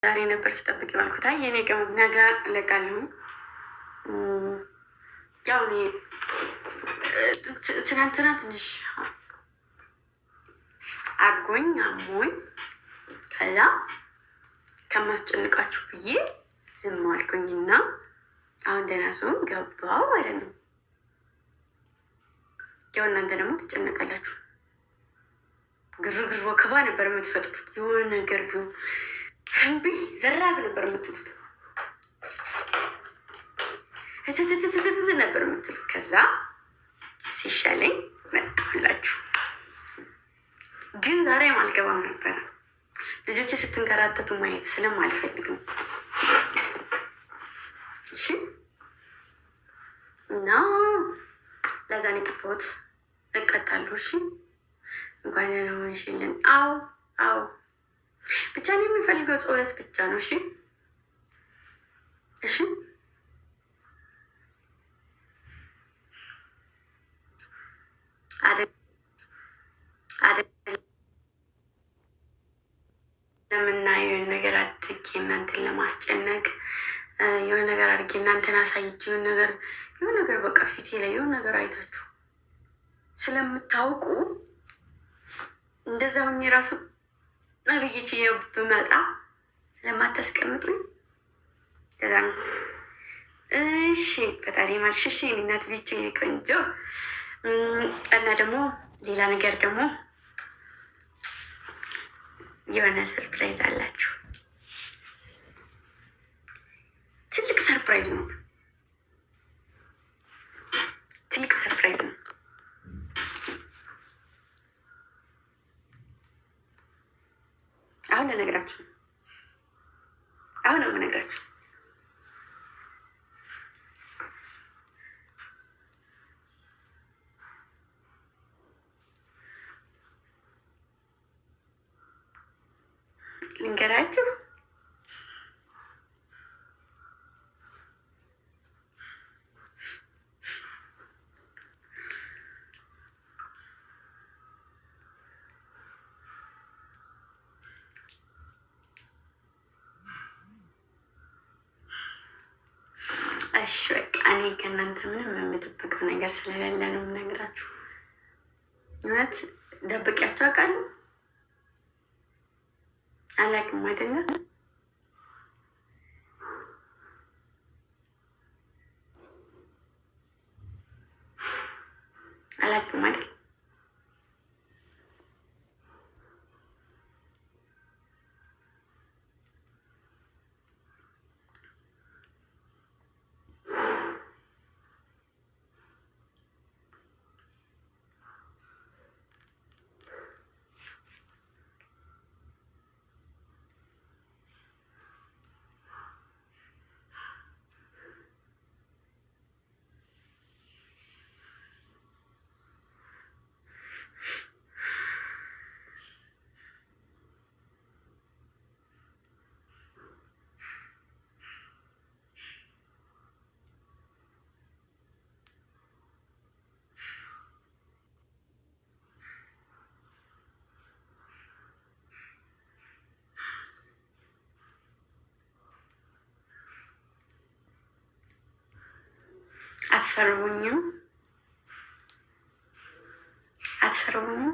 ዛሬ ነበር ስጠብቅ የዋልኩት። አይ የኔ ቀን ነገ እለቃለሁ። ያው እኔ ትናንትና ትንሽ አሞኝ ከዛ ከማስጨንቃችሁ ብዬ ዝም አልኩኝና አሁን ደህና ሰውን ገባው ማለት ነው። ያው እናንተ ደግሞ ትጨነቃላችሁ። ግርግር ወከባ ነበር የምትፈጥሩት። የሆነ ነገር ቢሆን እምቢ ዘራፍ ነበር የምትሉት፣ እትትትትት ነበር የምትሉት። ከዛ ሲሻለኝ መጣሁላችሁ። ግን ዛሬም አልገባም ነበረ ልጆች ስትንከራተቱ ማየት ስለማልፈልግም። እሺ እና ለዛኔ የጠፋሁት እቀጣለሁ። እሺ እንኳን ሆንሽልን። አዎ ብቻ ነው የሚፈልገው ጸሎት ብቻ ነው። እሺ እሺ ለምናየው ነገር አድርጌ እናንተን ለማስጨነቅ የሆነ ነገር አድርጌ እናንተን አሳይቼ የሆነ ነገር በቃ ፊቴ ላይ የሆነ ነገር አይታችሁ ስለምታውቁ እንደዛ ሁኜ ራሱ ነብይች ብመጣ ስለማታስቀምጡኝ ከዛ ነው። እሺ ፈጣሪ ማልሽሽ እናት ብቻ ቆንጆ እና ደግሞ ሌላ ነገር ደግሞ የሆነ ሰርፕራይዝ አላችሁ። ትልቅ ሰርፕራይዝ ነው። ትልቅ ሰርፕራይዝ ነው። አሁን ልነግራችሁ ነው። አሁን ነው የምነግራችሁ። ልንገራችሁ። እሺ በቃ እኔ ከእናንተ ምንም የምደብቀው ነገር ስለሌለ ነው የምነግራችሁ። እውነት ደብቂያችሁ አውቃለሁ? አላውቅም አይደለም። አላውቅም አይደል? አትሰርቡኝም? አትሰርቡኝም?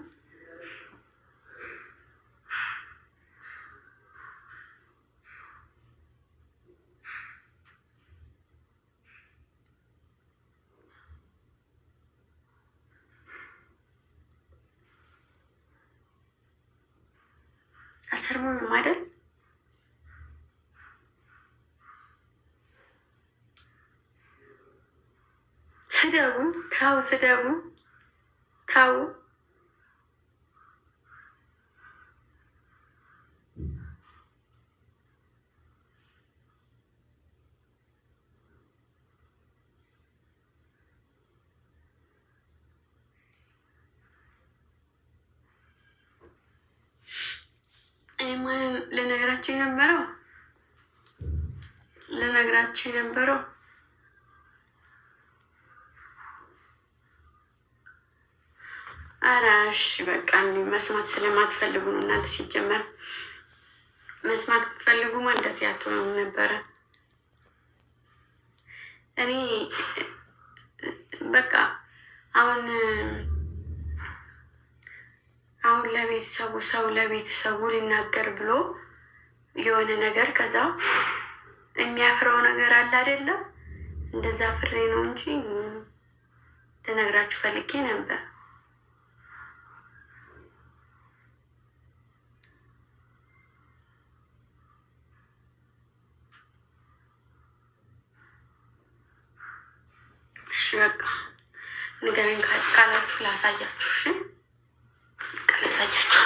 አትሰርቡኝም አይደል? ስደቡ፣ ታው ስደቡ፣ ታው እኔማ ልነግራችሁ የነበረው አራሽ በቃ መስማት ስለማትፈልጉ ነው እናንተ ሲጀመር መስማት ብትፈልጉማ እንደዚህ አትሆኑም ነበረ። እኔ በቃ አሁን ለቤተሰቡ ሰው ለቤተሰቡ ሊናገር ብሎ የሆነ ነገር ከዛ የሚያፍረው ነገር አለ አይደለም። እንደዛ ፍሬ ነው እንጂ ልነግራችሁ ፈልጌ ነበር። እሺ በቃ ንገረኝ ካላችሁ ላሳያችሁ። እሺ ላሳያችሁ።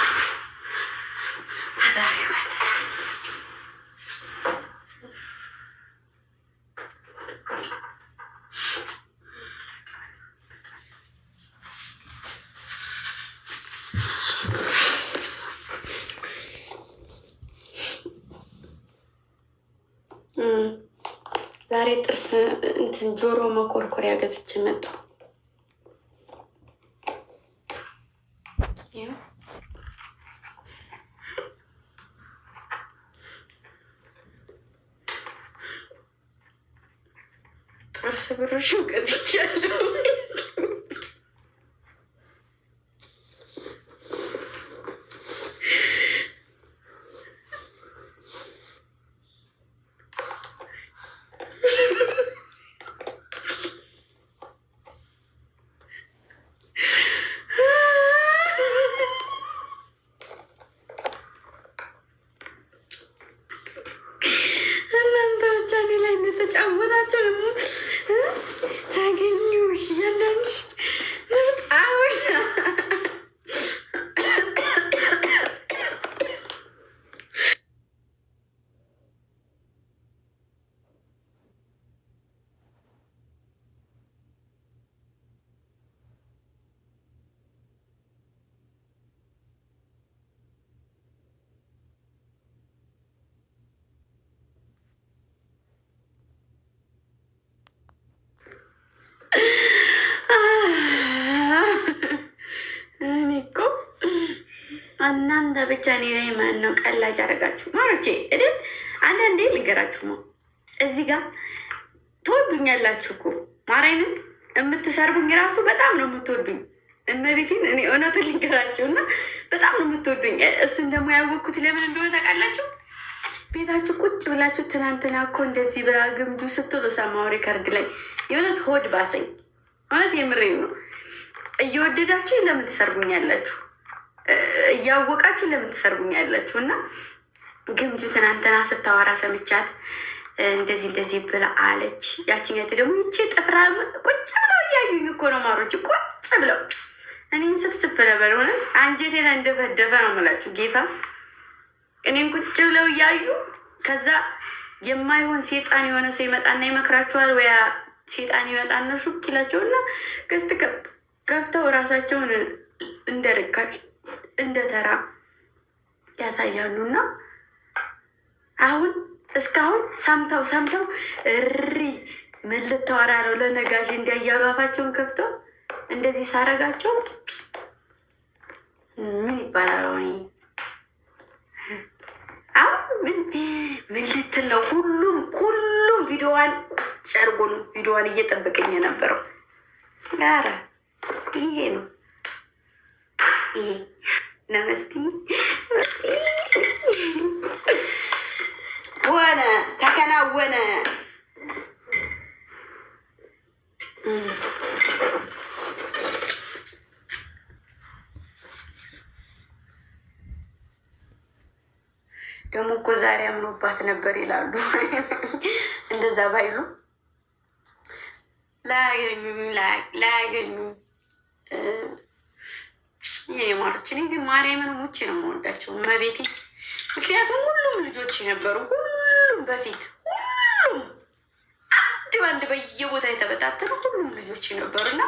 ዛሬ ጥርስ እንትን ጆሮ መኮርኮሪያ ገዝቼ መጣሁ። ጥርስ ብሩሽ ገዝቻለሁ። ተጫወታቸው ደግሞ አገኘሁሽ እያንዳንዱ እናንተ ብቻ እኔ ላይ ማን ነው ቀላጅ አደረጋችሁ ማሮቼ? እድል አንዳንዴ ልንገራችሁ ነው። እዚህ ጋር ትወዱኛላችሁ እኮ ማርያምን የምትሰርቡኝ ራሱ በጣም ነው የምትወዱኝ። እመቤቴን እኔ እውነቱን ልንገራችሁ እና በጣም ነው የምትወዱኝ። እሱን ደግሞ ያወቅኩት ለምን እንደሆነ ታውቃላችሁ? ቤታችሁ ቁጭ ብላችሁ ትናንትና እኮ እንደዚህ ብላ ግምዱ ስትሉ ሰማሁ ሪከርድ ላይ። የእውነት ሆድ ባሰኝ። እውነት የምሬን ነው። እየወደዳችሁ ለምን ትሰርቡኛላችሁ? እያወቃችሁ ለምን ትሰርቡኛላችሁ? እና ግምጁ ትናንትና ስታወራ ሰምቻት እንደዚህ እንደዚህ ብላ አለች። ያችኛት ደግሞ ይቺ ጥፍራ ቁጭ ብለው እያዩኝ እኮ ነው ማሮች፣ ቁጭ ብለው እኔን ስብስብ ነበር። ሆነ አንጀቴን እንደፈደፈ ነው የምላችሁ ጌታ። እኔን ቁጭ ብለው እያዩ ከዛ የማይሆን ሴጣን የሆነ ሰው ይመጣና ይመክራችኋል። ወያ ሴጣን ይመጣና ሹክ ይላቸውና ገዝት ከፍተው እራሳቸውን እንደ ርካጭ እንደ ተራ ያሳያሉና አሁን እስካሁን ሰምተው እሪ ምን ልታወራ ነው ለነጋሽ እንዲያያሉ አፋቸውን ከፍተው እንደዚህ ሳረጋቸው ምን ይባላል? አሁን ምን ልትል ነው? ሁሉም ቪዲዮዋን ጨርጎ ነው ቪዲዮዋን እየጠበቀኝ የነበረው። ኧረ ይሄ ነው ይሄ ነመስቲ ሆነ ተከናወነ። ደግሞ እኮ ዛሬ አምኖባት ነበር ይላሉ። እንደዛ ባይሉ ላያገኙ ይሄ ማሮች። እኔ ግን ማርያምን ሙቼ ነው የምወዳቸው መቤቴ። ምክንያቱም ሁሉም ልጆች ነበሩ። ሁሉም በፊት ሁሉም አንድ በአንድ በየቦታ የተበታተኑ ሁሉም ልጆች ነበሩ እና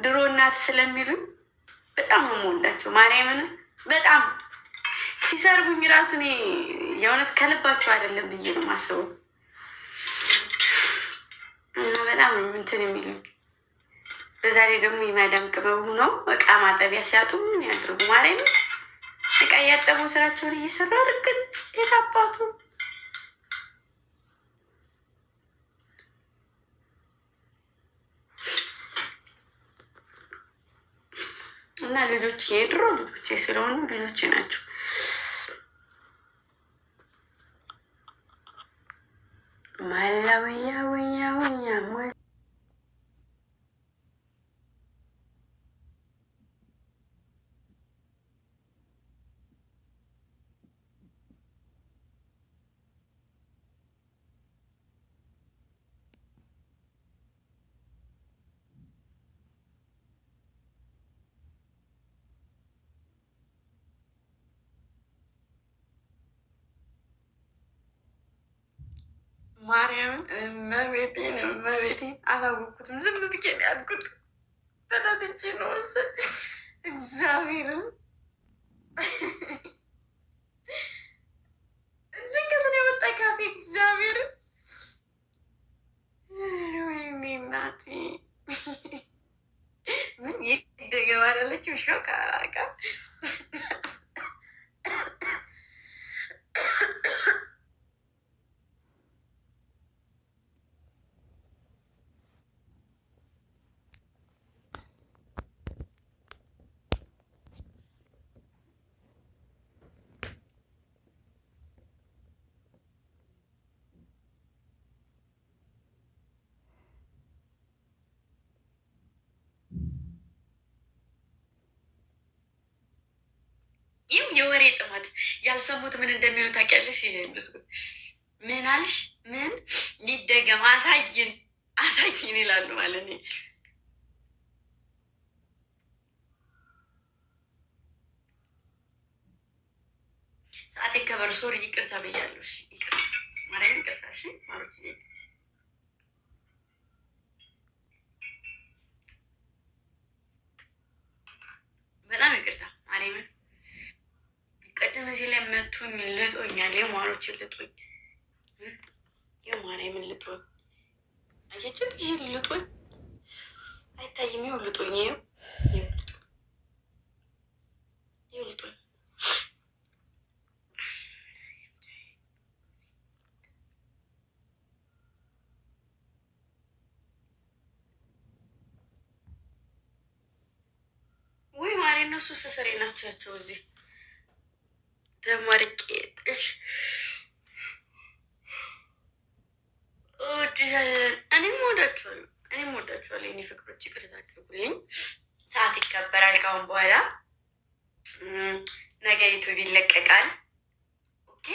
ድሮ እናት ስለሚሉኝ በጣም ነው የምወዳቸው ማርያምን። በጣም ሲሰርቡኝ ራሱ እኔ የእውነት ከልባቸው አይደለም ብዬ ነው የማስበው እና በጣም እንትን የሚሉኝ። በዛ ላይ ደግሞ የማዳም ቅመሙ ነው እቃ ማጠቢያ ሲያጡ ምን ያድርጉ ማርያምን። እቃ እያጠቡ ስራቸውን እየሰሩ እርግጥ የታባቱ እና ልጆች የድሮ ልጆቼ ስለሆኑ ልጆቼ ናቸው። ማላወያ ወያ ወያ ማርያምን እመቤቴን አላወኩትም። ዝም ብዬ ነው ያልኩት። ተናድጄ ነው መሰል እግዚአብሔርን ድንገት ነው የወጣ ካፌ እግዚአብሔርን ወይኔ እናቴ ምን ይደገባላለች ሾካ ይህም የወሬ ጥማት ያልሰሙት ምን እንደሚሉ ታውቂያለሽ? ብዙ ምን አልሽ? ምን ሊደገም አሳይን አሳይን ይላሉ ማለት ነው። ሰዓት ከበር ሶሪ ይቅርታ ብያለሁ። ይቅርታ ማለት ይቅርታ። እሺ ማለት በጣም ይቅርታ ማርያምን ቀደም እዚህ ላይ መቱኝ ልጦኛል። የማሮችን ልጦኝ የማርያምን ልጦኝ አያችሁት? ይሄን ልጦኝ አይታይም? ይኸው ልጦኝ፣ ይኸው ልጦኝ ወይ ማሪ እነሱ ስሰሬ ናቸው እዚህ ተማርቄ ጥሽ እኔም ወዳችኋለሁ የኔ ፍቅሮች፣ ይቅርታ አድርጉልኝ። ሰዓት ይከበራል ካሁን በኋላ። ነገ ዩቱብ ይለቀቃል። ኦኬ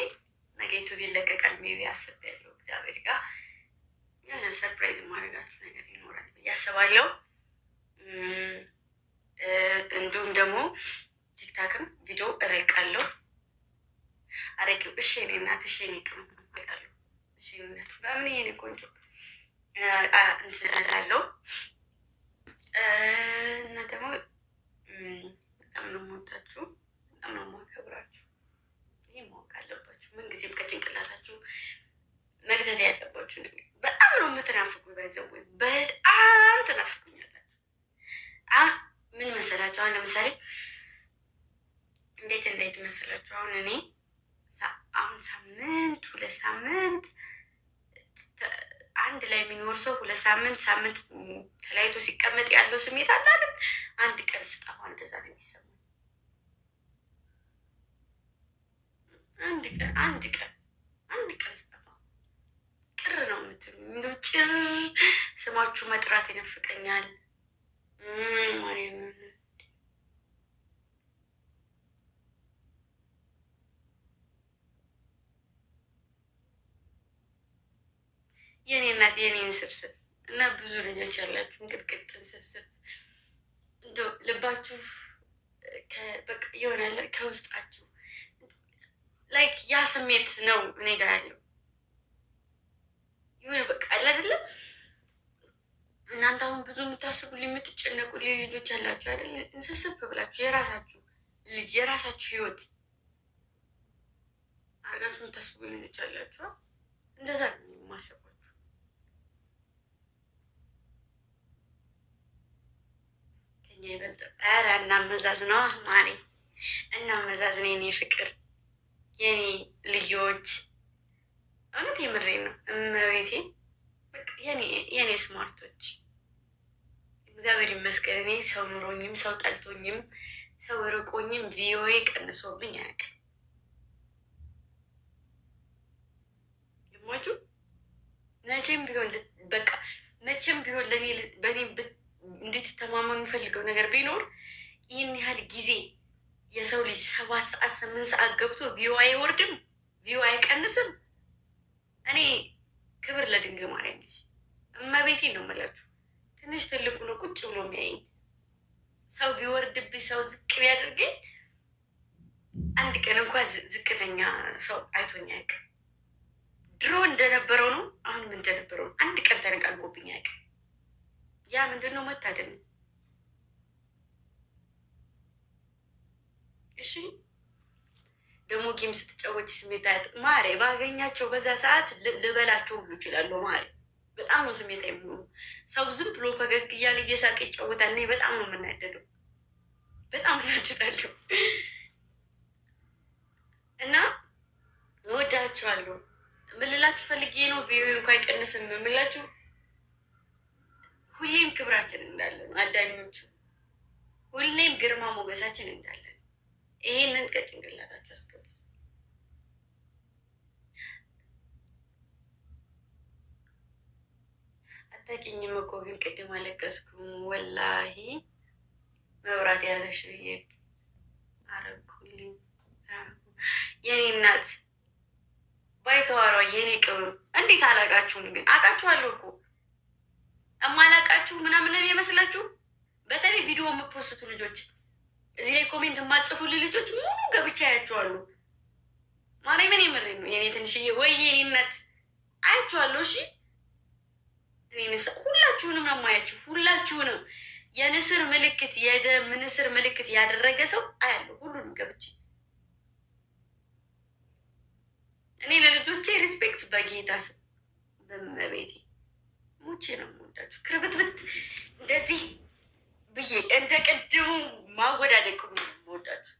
ነገ ዩቱብ ይለቀቃል። ሜቢ አስቤያለሁ እግዚአብሔር ጋር የሆነ ሰርፕራይዝ ማድረጋችሁ ነገር ይኖራል ብዬ አስባለሁ። እንዲሁም ደግሞ ቲክታክም ቪዲዮ እለቃለሁ። አረቂው እሺ እኔ እናት እሺ እኔ ቅም አቃለሁ እሺ እናት በምን የኔ ቆንጆ እንትን እላለሁ። እና ደግሞ በጣም ነው የምወዳችሁ፣ በጣም ነው የማከብራችሁ። ይህ ማወቅ አለባችሁ። ምንጊዜም ከጭንቅላታችሁ መግዛት ያለባችሁ በጣም ነው የምትናፍቁ። ገንዘብ ወይ በጣም ትናፍቁኛላችሁ። አሁን ምን መሰላችሁ? አሁን ለምሳሌ እንዴት መሰላችሁ? አሁን እኔ አሁን ሳምንት 2 ሳምንት አንድ ላይ የሚኖር ሰው 2 ሳምንት ተለያይቶ ሲቀመጥ ያለው ስሜት አለ አይደል? አንድ ቀን ስጠፋ እንደዛ ነው የሚሰማው። አንድ ቀን ስጠፋ ቅር ነው የምትሉ እንደው ጭር ስማችሁ መጥራት ይነፍቀኛል። የኔ እናት የኔን ስብስብ እና ብዙ ልጆች ያላችሁ እንቅጥቅጥን ስብስብ እንደው ልባችሁ ይሆናል ከውስጣችሁ ላይክ ያ ስሜት ነው እኔ ጋር ያለው የሆነ በቃ አለ አይደለም። እናንተ አሁን ብዙ የምታስቡልኝ የምትጨነቁልኝ ልጆች ያላችሁ አይደለ? እንስብስብ ብላችሁ የራሳችሁ ልጅ የራሳችሁ ህይወት አድርጋችሁ የምታስቡ ልጆች ያላችሁ እንደዛ ነው የማስባችሁ። ከኛ ይበልጥ ኧረ እናመዛዝ ነው ማሪ እና መዛዝን የኔ ፍቅር የኔ ልዮች እውነት የምሬ ነው። እመቤቴ የኔ ስማርቶች እግዚአብሔር ይመስገን። እኔ ሰው ኑሮኝም ሰው ጠልቶኝም ሰው ርቆኝም ቪኦኤ ቀንሶብኝ አያውቅም። ግሞቹ መቼም ቢሆን በቃ መቼም ቢሆን በእኔ እንድትተማመኑ የምፈልገው ነገር ቢኖር ይህን ያህል ጊዜ የሰው ልጅ 7 ሰዓት 8 ሰዓት ገብቶ ቪዮ አይወርድም፣ ቪዮ አይቀንስም። እኔ ክብር ለድንግል ማርያም ልጅ እመቤቴን ነው የምላችሁ። ትንሽ ትልቁ ነው ቁጭ ብሎ የሚያየኝ ሰው ቢወርድብኝ ሰው ዝቅ ቢያደርገኝ አንድ ቀን እንኳን ዝቅተኛ ሰው አይቶኝ አያውቅም። ድሮ እንደነበረው ነው፣ አሁንም እንደነበረው ነው። አንድ ቀን ተነቃንቆብኝ አያውቅም። ያ ምንድን ነው? መታደል ነው። እሺ ደግሞ ጌም ስትጫወች ስሜት አያት ማሬ ባገኛቸው በዛ ሰዓት ልበላቸው ሁሉ ይችላሉ። ማሬ በጣም ነው ስሜት የሚሆኑ። ሰው ዝም ብሎ ፈገግ እያለ እየሳቀ ይጫወታል። እኔ በጣም ነው የምናደደው፣ በጣም እናድዳለሁ። እና እወዳችኋለሁ። ምልላችሁ ፈልጌ ነው ቪዲዮ እንኳ አይቀንስም የምላችሁ። ሁሌም ክብራችን እንዳለ ነው። አዳኞቹ ሁሌም ግርማ ሞገሳችን እንዳለ ነው። ይሄንን ከጭንቅላታችሁ አስገቡት። አታውቂኝም እኮ ግን ቅድም አለቀስኩም ወላሂ መብራት ያዘሽ ብዬ አረግኩልኝ። የኔ እናት ባይተዋሯ የኔ ቅመም እንዴት አላቃችሁም? ግን አውቃችኋለሁ እኮ እማላቃችሁ ምናምን ነው የሚመስላችሁ። በተለይ ቪዲዮ የምፖስቱ ልጆች፣ እዚህ ላይ ኮሜንት የማጽፉልኝ ልጆች ሙሉ ገብቻ ያያችኋሉ። ማርያምን የምሬ ነው። የኔ ትንሽዬ ወይ የኔ እናት አያችኋለሁ። እሺ ሁላችሁንም ነው የማያችሁ። ሁላችሁንም የንስር ምልክት የደም ንስር ምልክት ያደረገ ሰው አያለሁ። ሁሉንም ገብቼ እኔ ለልጆቼ ሪስፔክት በጌታ ስም በመቤቴ ሙቼ ነው የምወዳችሁ። ክርብትብት እንደዚህ ብዬ እንደ ቅድሙ ማወዳደቅ ነው የምወዳችሁ።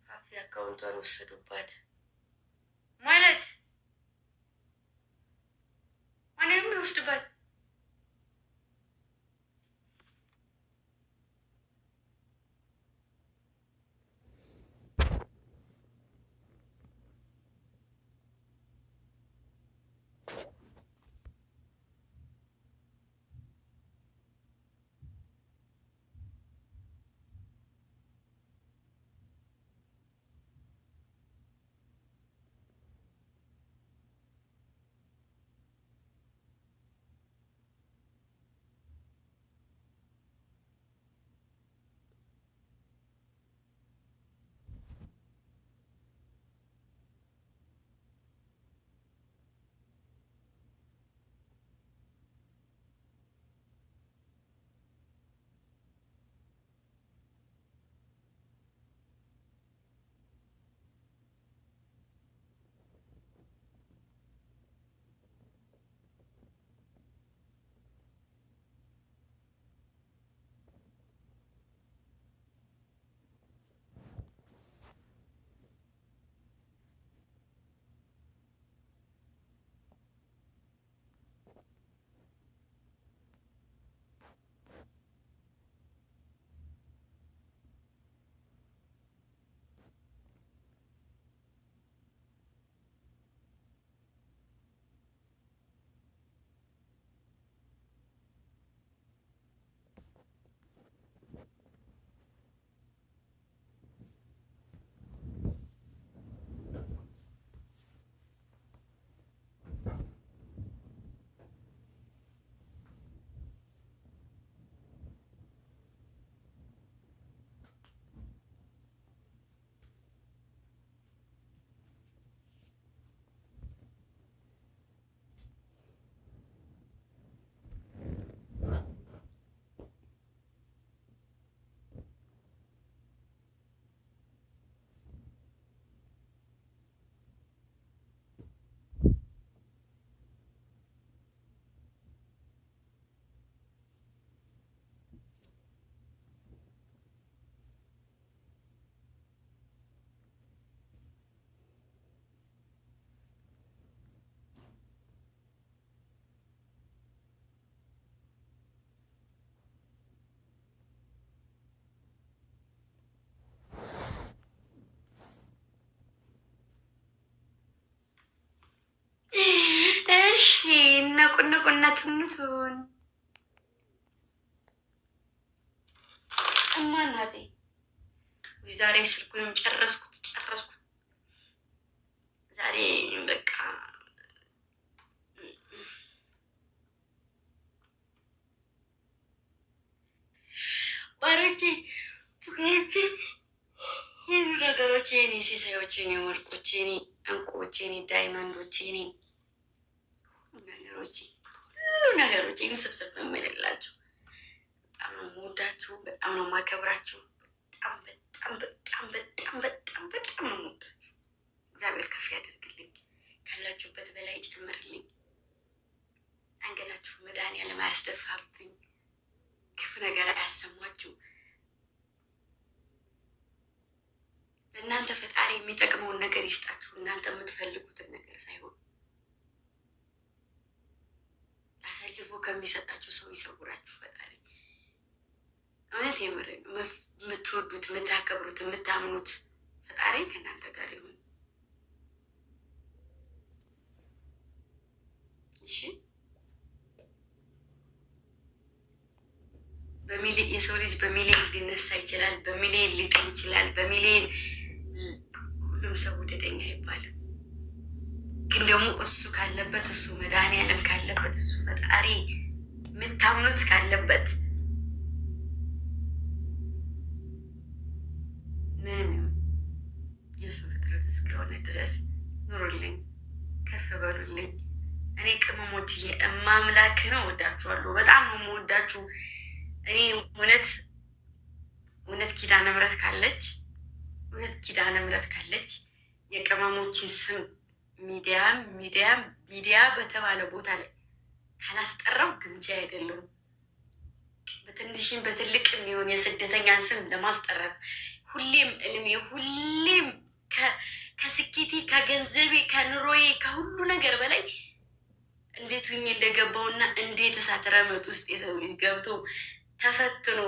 ፋፊ አካውንቷን ወሰዱባት ማለት ማንም ይወስድባት። ቁንቁነቱን እማናቴ ዛሬ ስልኩንም ጨረስኩት። ዛሬ በቃ ባሮቼ ፍቅሮቼ ሁሉ ነገሮቼ እኔ ሲሳዮቼ እኔ ወርቆቼ እኔ እንቁዎቼ እኔ ዳይመንዶቼ እኔ ሁሉ ነገሮቼ ስብስብ የምልላችሁ በጣም ነው የምወዳችሁ፣ በጣም ነው የማከብራችሁ። በጣም ነው የምወዳችሁ። እግዚአብሔር ከፍ ያደርግልኝ፣ ካላችሁበት በላይ ጨምርልኝ። አንገታችሁ መድኃኒዓለም አያስደፋብኝ፣ ክፉ ነገር አያሰማችሁ። ለእናንተ ፈጣሪ የሚጠቅመውን ነገር ይስጣችሁ፣ እናንተ የምትፈልጉትን ነገር ሳይሆን አሳልፎ ከሚሰጣችሁ ሰው ይሰውራችሁ ፈጣሪ። እውነት የምር የምትወዱት የምታከብሩት የምታምኑት ፈጣሪ ከእናንተ ጋር ይሁን። እሺ የሰው ልጅ በሚሊዮን ሊነሳ ይችላል፣ በሚሊዮን ሊጥል ይችላል፣ በሚሊዮን ሁሉም ሰው ውደደኛ አይባልም። ግን ደግሞ እሱ ካለበት እሱ መድኃኒዓለም ካለበት እሱ ፈጣሪ የምታምኑት ካለበት ምንም ይሁን የእሱ ፍጥረት እስከሆነ ድረስ ኑሩልኝ፣ ከፍ በሉልኝ። እኔ ቅመሞችዬ እማምላክ ነው ወዳችኋለሁ። በጣም ነው የምወዳችሁ። እኔ እውነት ኪዳነ ምሕረት ካለች የቅመሞችን ስም ሚዲያ በተባለ ቦታ ላይ ካላስጠራው ግምጃ አይደለም። በትንሽም በትልቅ የሚሆን የስደተኛን ስም ለማስጠራት ሁሌም እልሜ ሁሌም ከስኬቴ ከገንዘቤ ከኑሮዬ ከሁሉ ነገር በላይ እንዴት ሁኜ እንደገባውና እንዴት እሳት ረመጥ ውስጥ የሰው ልጅ ገብቶ ተፈትኖ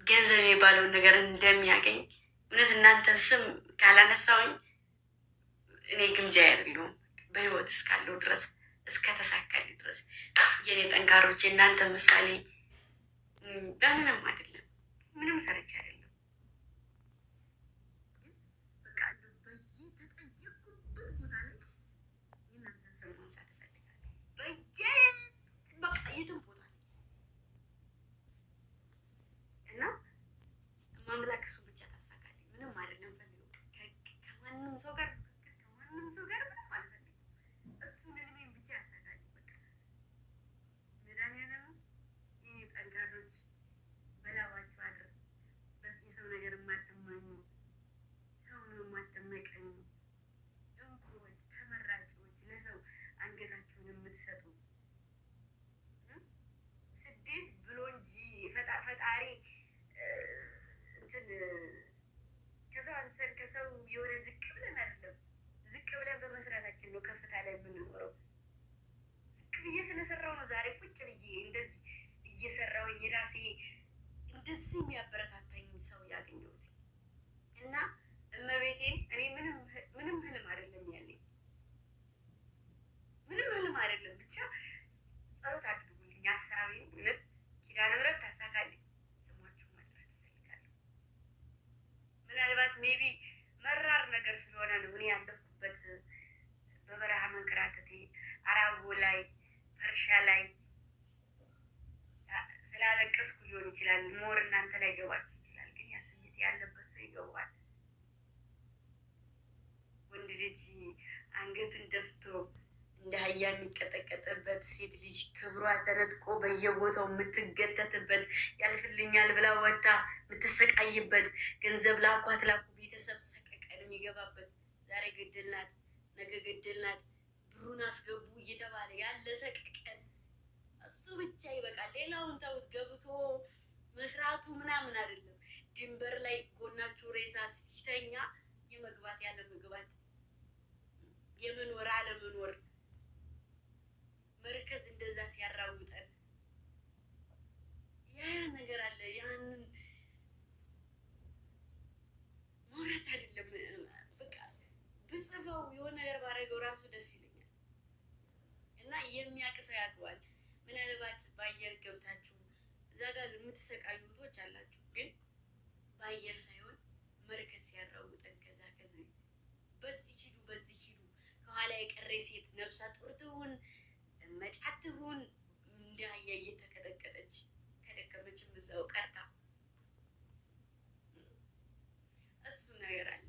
ገንዘብ የሚባለውን ነገር እንደሚያገኝ እውነት እናንተን ስም ካላነሳውኝ እኔ ግምጃ አይደለሁም። በህይወት እስካለው ድረስ እስከተሳካልኝ ድረስ የኔ ጠንካሮች የእናንተ ምሳሌ በምንም አይደለም፣ ምንም ሰርቼ አይደለም። በቃ በየተጠየቁበት ቦታ ላይ የእናንተን ስም ማንሳት እፈልጋለሁ። በቃ የትም ቦታ ላይ እና ማምላክ እሱ ብቻ ታሳካልኝ። ምንም አይደለም ፈልገው ከማንም ሰው ጋር ምንም አልፈልግም። እሱን እድሜን ብቻ ያሳካልኝ። በቃ መድኃኒዓለም የኔ ጠንካሮች በላባችሁ አድር። የሰው ነገር የማትመኙ ሰውን የማትመቀኙ እንቁዎች ተመራቂዎች፣ ለሰው አንገታችሁን የምትሰጡ ስደት ብሎ እንጂ ፈጣሪ እንትን ከሰው አንሰን ከሰው የሆነ ዝቅ ብለን አይደለም። ዝቅ ብለን በመስራታችን ነው ከፍታ ላይ የምንኖረው። ዝቅ ብዬ ስለሰራው ነው ዛሬ ቁጭ ብዬ እንደዚህ እየሰራውኝ ራሴ እንደዚህ የሚያበረታታኝ ሰው ያገኘሁት እና እመቤቴን እኔ ምንም ህልም አይደለም ያለኝ፣ ምንም ህልም አይደለም። ብቻ ጸሎት አድርጉልኝ። ሀሳቤን እውነት ኪዳነ ምሕረት ታሳካልኝ። ስሟችሁ መጥራት እፈልጋለሁ። ምናልባት ሜቢ መራር ነገር ስለሆነ ነው እኔ ያለፍኩበት በበረሃ መንከራተቴ አራጎ ላይ ፈርሻ ላይ ስላለቀስኩ ሊሆን ይችላል። ሞር እናንተ ላይ ገባችሁ ይችላል። ግን ያ ስሜት ያለበት ሰው ይገባዋል። ወንድ ልጅ አንገትን ደፍቶ እንደ አህያ የሚቀጠቀጥበት፣ ሴት ልጅ ክብሯ ተነጥቆ በየቦታው የምትገተትበት፣ ያልፍልኛል ብላ ወጣ የምትሰቃይበት፣ ገንዘብ ላኳት ቤተሰብ ሰቀቀን የሚገባበት፣ ዛሬ ገደልናት ነገ ገደልናት ብሩን አስገቡ እየተባለ ያለ ሰቀቀን፣ እሱ ብቻ ይበቃል። ሌላውን ተውት። ገብቶ መስራቱ ምናምን አይደለም። ድንበር ላይ ጎናችሁ ሬሳ ሲተኛ የመግባት ያለ መግባት፣ የመኖር አለመኖር፣ መርከዝ እንደዛ ሲያራውጠን ያ ነገር አለ። ያንን ማውራት አይደለም። በቃ ብጽፈው የሆነ ነገር ባደረገው ራሱ ደስ ይለኛል። እና የሚያውቅ ሰው ያውቀዋል። ምናልባት በአየር ገብታችሁ እዛ ጋር የምትሰቃዩ እህቶች አላችሁ። ግን በአየር ሳይሆን መርከዝ ሲያራውጠን ከዛ ከዚህ በዚህ ሂዱ በዚህ ሂዱ ከኋላ የቀረ ሴት ነብሰ ጡር ትሁን መጫት ትሁን እንደ አህያ እየተቀጠቀጠች ከደከመችም እዛው ቀርታ እሱ ነገር አለ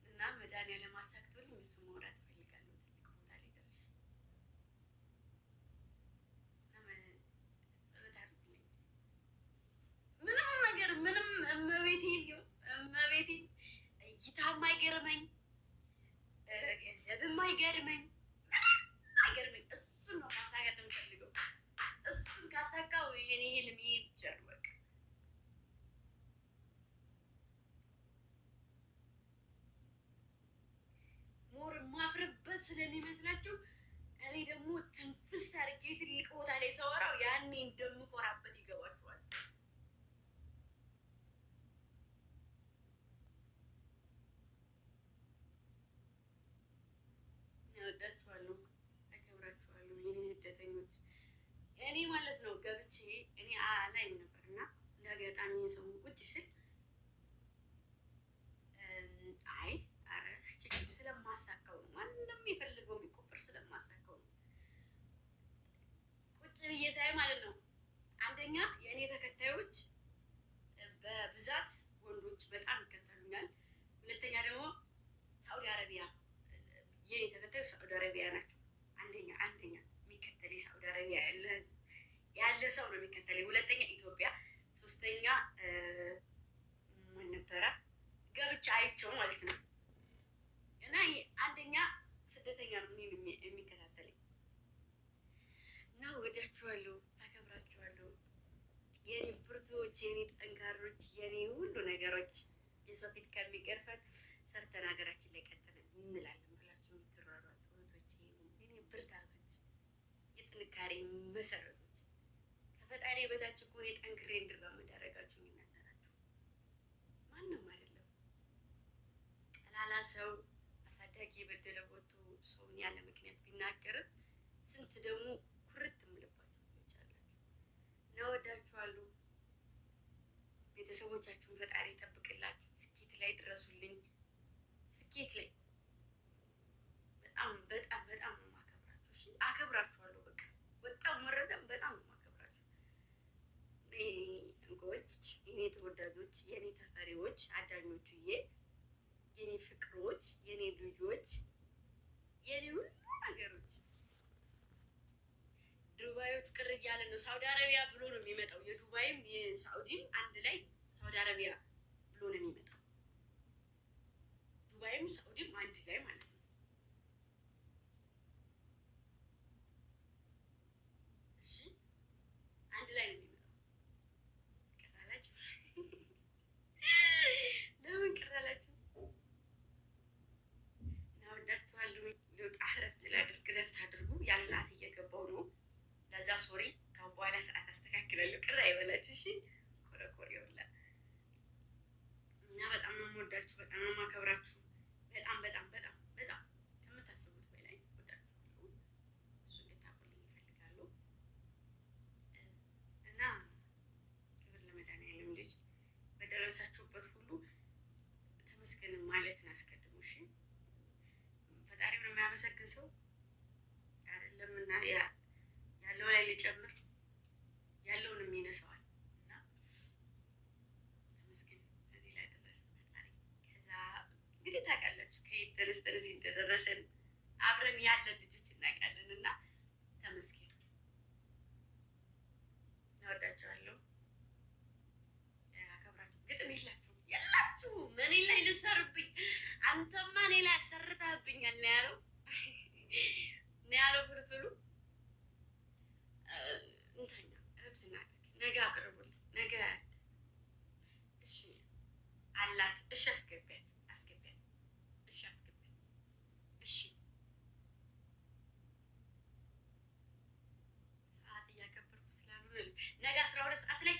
እና መድኃኒዓለም አሳክቶልኝ እሱ መውራት እፈልጋለሁ። ትልቅ ቦታ ላይ ደርሼ ጸሎት አድርጉልኝ። ምንም ነገር ምንም እመቤቴን እይታም አይገርመኝ፣ ገንዘብም አይገርመኝ፣ አይገርመኝ። እሱን ነው ማሳካት የምፈልገው። እሱን ካሳካው የኔ ህልም ይሄ ብቻ ነው በቃ። ሞር ማፍርበት ስለሚመስላችሁ እኔ ደግሞ ትንፍስ አድርጌ ትልቅ ቦታ ላይ ሰወራው ያኔ እንደምኮራበት ይገባችኋል። እወዳችኋለሁ፣ አከብራችኋለሁ የኔ ስደተኞች። እኔ ማለት ነው ገብቼ እኔ አላይም ነበር እና እንደ አጋጣሚ ሰው ቁጭ ስል አይ አረ ችግር ስለማሳካው ነው። ማንም የፈልገው ቢቆፍር ስለማሳካው ነው። ቁጭ ብዬ ሳይ ማለት ነው አንደኛ የእኔ ተከታዮች በብዛት ወንዶች በጣም ይከተሉኛል። ሁለተኛ ደግሞ ሳውዲ አረቢያ የኔ ተከታዮች ሳውዲ አረቢያ ናቸው። አንደኛ የሚከተለኝ ሳውዲ አረቢያ ያለ ሰው ነው የሚከተለኝ። ሁለተኛ ኢትዮጵያ፣ ሶስተኛ ምን ነበረ ገብቻ አይቼው ማለት ነው። እና አንደኛ ስደተኛ ነው እኔን የሚከታተለኝ እና ወዳችኋለሁ፣ አከብራችኋለሁ የኔ ብርቱዎች፣ የኔ ጠንካሮች፣ የኔ ሁሉ ነገሮች። የሰው ፊት ከሚገርፈን ሰርተን ሀገራችን ላይ ቀጥለን እንላለን ብላችሁ የምትሯሯጡ እህቶች፣ የኔ ብርታቶች፣ የጥንካሬ መሰረቶች ከፈጣሪ በታች እኮ እኔ ጠንክሬ እንድራመድ ያደረጋችሁ እናንተ ናችሁ፣ ማንም አይደለም። ቀላላ ሰው አሳዳጊ የበደለ ወጥቶ ሰውን ያለ ምክንያት ቢናገርም ስንት ደግሞ ኩርት የምልባችሁ ልጆች አላችሁ እና ወዳችኋለሁ። ቤተሰቦቻችሁን ፈጣሪ ይጠብቅላችሁ። ስኬት ላይ ድረሱልኝ። ስኬት ላይ በጣም በጣም በጣም ነው የማከብራችሁ። እሺ አከብራችኋለሁ። በቃ በጣም ወረደም በጣም ነው የማከብራችሁ። እንቁዎች፣ የኔ ተወዳጆች፣ የኔ ተፈሪዎች፣ አዳኞቹዬ፣ የኔ ፍቅሮች፣ የኔ ልጆች፣ የኔ ሁሉ ነገሮች። ዱባዮች ቅር እያለ ነው። ሳውዲ አረቢያ ብሎ ነው የሚመጣው። የዱባይም የሳውዲም አንድ ላይ ሳውዲ አረቢያ ብሎ ነው የሚመጣው። ዱባይም ሳውዲም አንድ ላይ ማለት ነው። እሺ አንድ ላይ ነው የሚመጣው። ቅር አላችሁ? ለምን ቅር አላችሁ? እና ወዳችኋለሁ። ልውጣ፣ እረፍት ላድርግ። እረፍት አድርጉ። ያለ ሰዓት እየገባው ነው። ለዛ ሶሪ። ካሁን በኋላ ሰዓት አስተካክላለሁ። ቅር አይበላችሁ። እሺ ኮረኮር ይወላ እና በጣም ነው የምወዳችሁ፣ በጣም ነው የማከብራችሁ። በጣም በጣም በጣም በጣም ከምታስቡት በላይ ወዳችኋለሁ። እሱ እንድታውቁልኝ ይፈልጋለሁ እና ክብር ለመድኃኒዓለም ልጅ። በደረሳችሁበት ሁሉ ተመስገን ማለትን አስቀድሙ። እሺ ፈጣሪውን የሚያመሰግን ሰው አይደለም እና ያለው ላይ ሊጨምር ያለውንም ይነሳዋል እና ተመስገን እዚህ ላይ ደረሰን ፈጣሪ። ከዛ እንግዲህ ታውቃላችሁ ከየት ተነስተን እዚህ እንደደረሰን አብረን ያለን ልጆች እናውቃለን እና ተመስገን። እወዳችኋለሁ፣ አከብራችሁ። ግጥም የላችሁም እኔ ላይ ልሰርብኝ። አንተማ እኔ ላይ አሰርተህብኛል ነው ያለው ነው ያለው ፍርፍሩ እንተኛ ረብዝ እናድርግ። ነገ አቅርቡልኝ። ነገ እሺ አላት። እሺ አስገቢያት። እሺ አስገቢያት። እሺ ሰዓት እያከበርኩ ስላልሆነ ነገ 12 ሰዓት ላይ